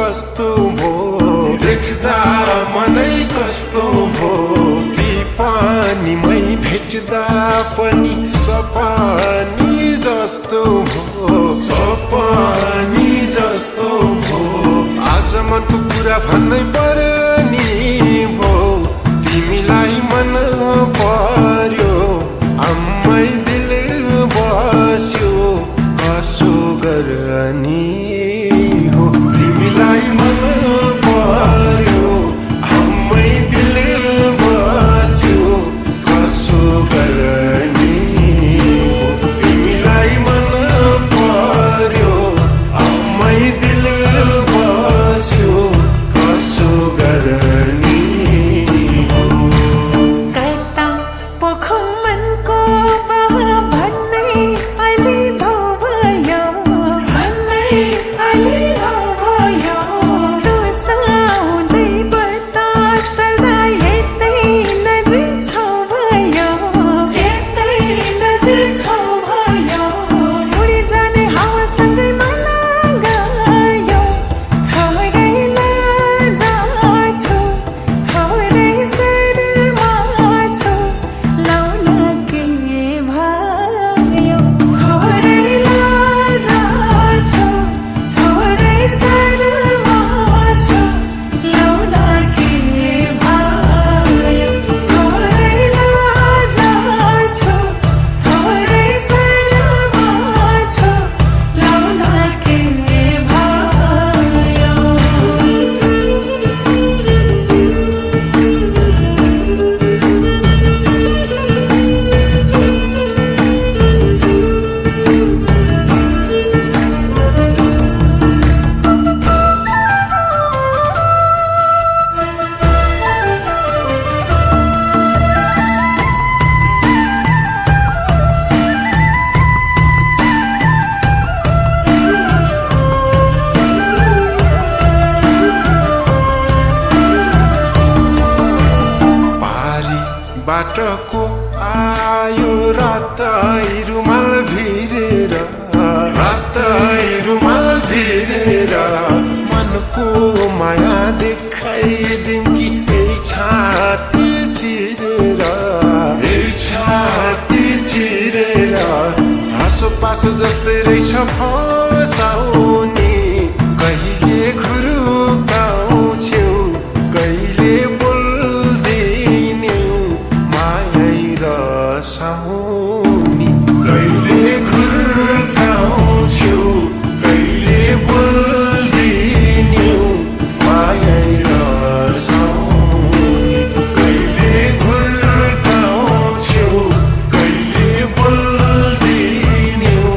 कस्तो भो देख्दा मनै कस्तो भो ती पानीमै भेट्दा पनि सपानी जस्तो भो सपानी जस्तो भो आज मनको कुरा भन्नै पर्ने भो तिमीलाई मन पर्यो आम्मै दिल बस्यो कसो गर्ने हो तिमीलाई मन पर्यो आम्मै दिल बस्यो कसो गर्ने हो तिमीलाई मन पर्यो आम्मै दिल बस्यो कसो गर्ने बाटोको आयो रातै रुमाल भिरेर मनको माया देखाइदिउँ कि यही छाती चिरेर हाँसो पासो जस्तै रहेछ फसाउने कहिले खुरुकाउँछौ कहिले साउनी कहिले खुर्काउँछौ कहिले बोल्दिन्यौ माया र साउनी कहिले खुर्काउँछौ कहिले बोल्दिन्यौ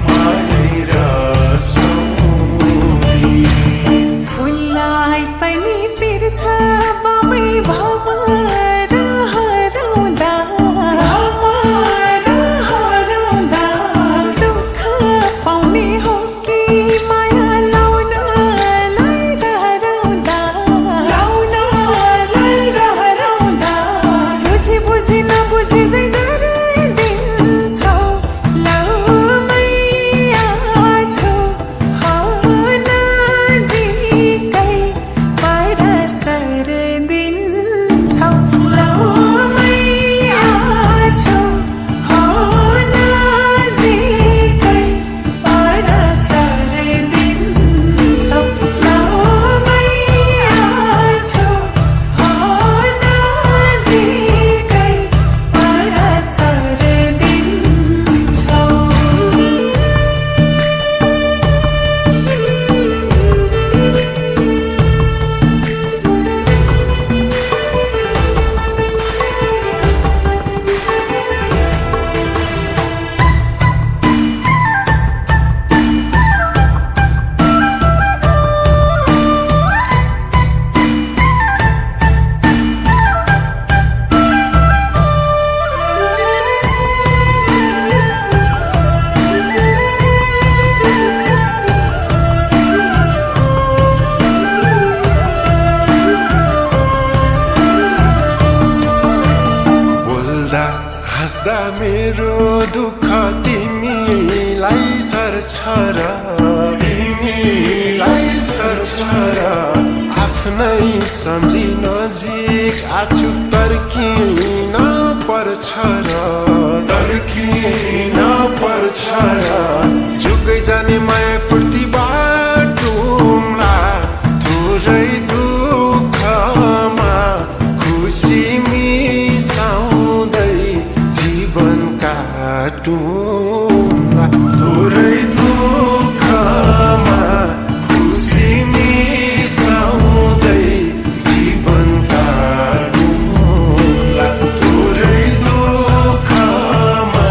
माया र साउनी फुललाई पनि पिर्छ बामै भमर हराउँदा हाँस्दा मेरो दुःख तिमीलाई सर्छ र नै सम्झी नजिक आछु तर्किन पर्छ र जुगै जाने माया पूर्ति बाटुम्ला थोरै दुःखमा खुसी मिसाउँदै जीवन काटुम्ला थोरै दुःखमा खुसी मिसाउँदै जीवन काटुम्ला थोरै दुःखमा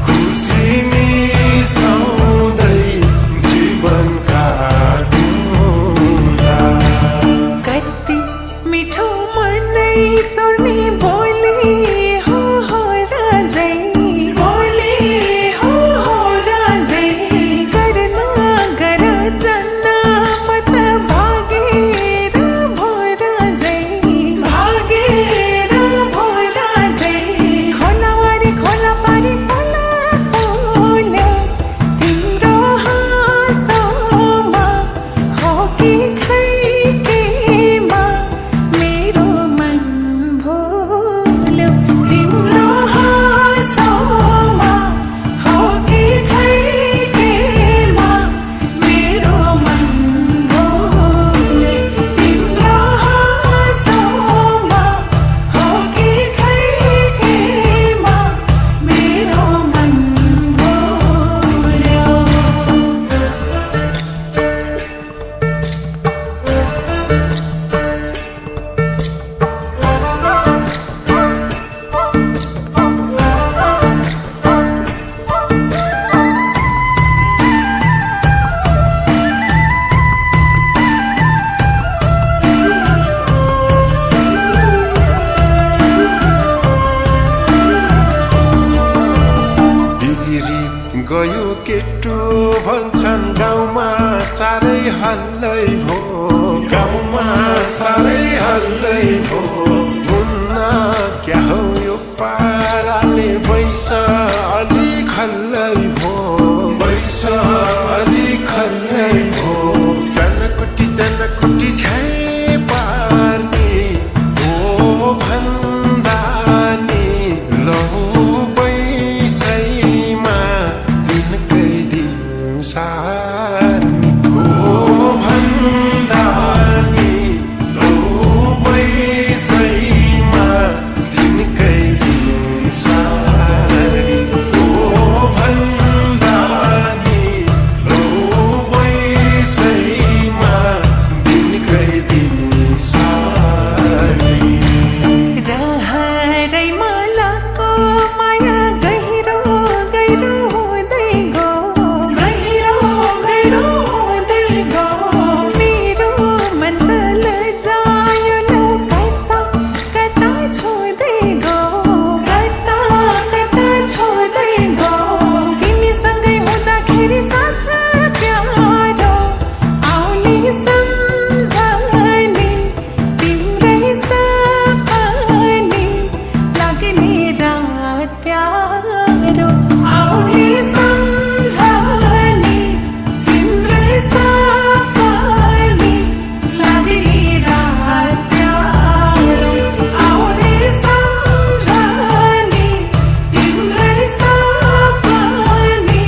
खुसी मिसाउँदै जीवन काटुम्ला कति मिठो मनै चोर्ने बोली हो राजै बोली हो राजै गर्न गर जन्ना मत भागेर भो राजै खोलावारी खोला पारी खोला फुल्यो तिम्रो हाँसोमा हो कि खै केमा मेरो मन भुल्यो तिम्रो हाँसोमा हो कि खै केमा मेरो मन भुल्यो तिम्रो हाँसोमा हो कि खै केमा मेरो मन भुल्यो बिग्री गयो केटो भन्छन् गाउँमा साह्रै हल्लै भो गाउँमा साह्रै हल्लै भो हुन्न क्या हो यो पाराले बैस अलि खल्लै भो बैस अलि खल्लै भो चनकुटी छाइ पार्ने ओ भन्दा नि लौ बैसैमा दिनकै दिन सार्ने ओ भन्दा नि लौ बैसैमा दिनकै दिन सार्ने ओ भन्दा नि लौ बैसैमा दिनकै दिन सार्ने रहरै मालाको माया गहिरो गहिरो हुँदै गो मेरो मन त लजायो लौ कता कता छोड्दै गो तिमीसँगै हुँदाखेरि साथ प्यारो आउने सम्झने तिम्रै सपने लाग्ने रात प्यारो आउने सम्झने तिम्रै सपने लाग्ने रात प्यारो आउने सम्झने तिम्रै सपने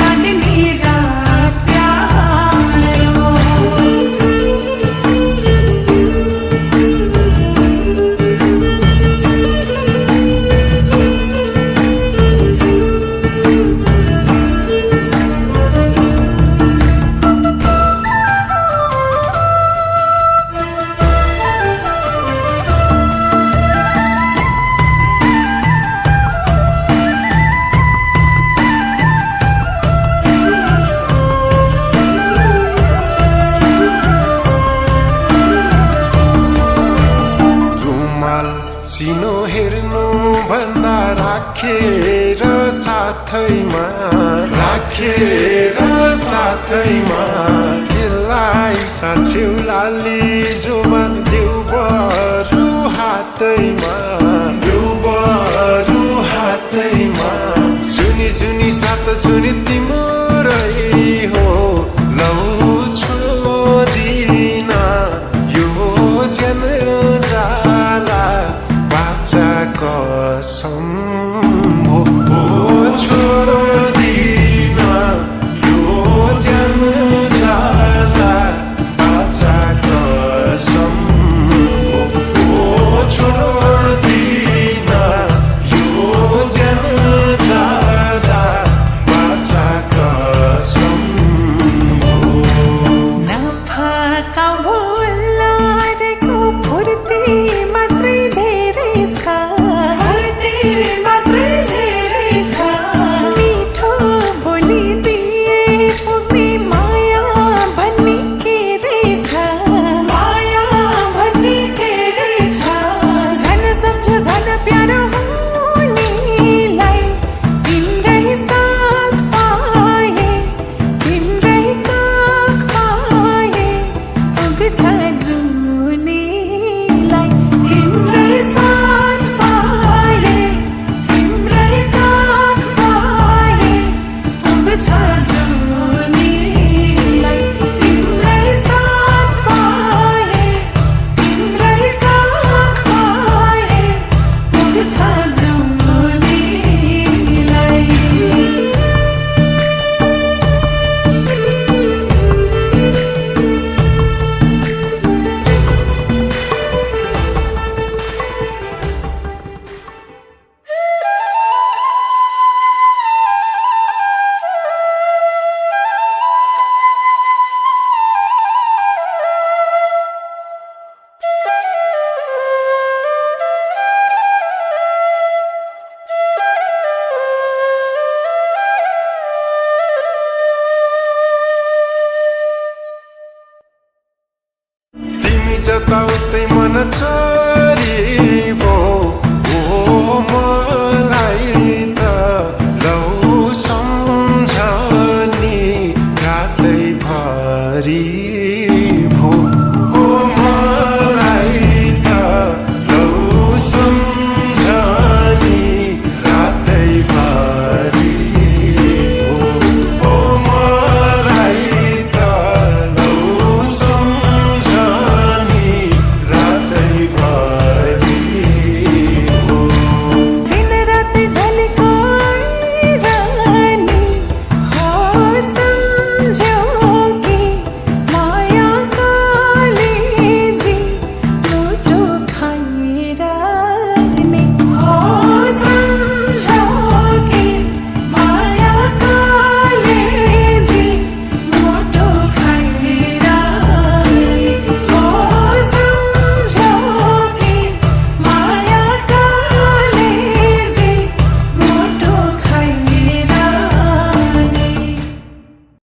लाग्ने रात प्यारो रुमाल चिनो हेर्नु भन्दा राखेर साथैमा त्यसलाई साँच्यौ लाली जोबान देउ बरु हातैमा जुनी साथ जुनी तिम्रै हो लौ छोदिन यो पुग्छ जुनीलाई तिम्रै साथ पाए तिम्रै काख पाए पुग्छ जुनीलाई तिम्रै साथ पाए तिम्रै काख पाए पुग्छ जुनीलाई तिमी जता उतै मन छ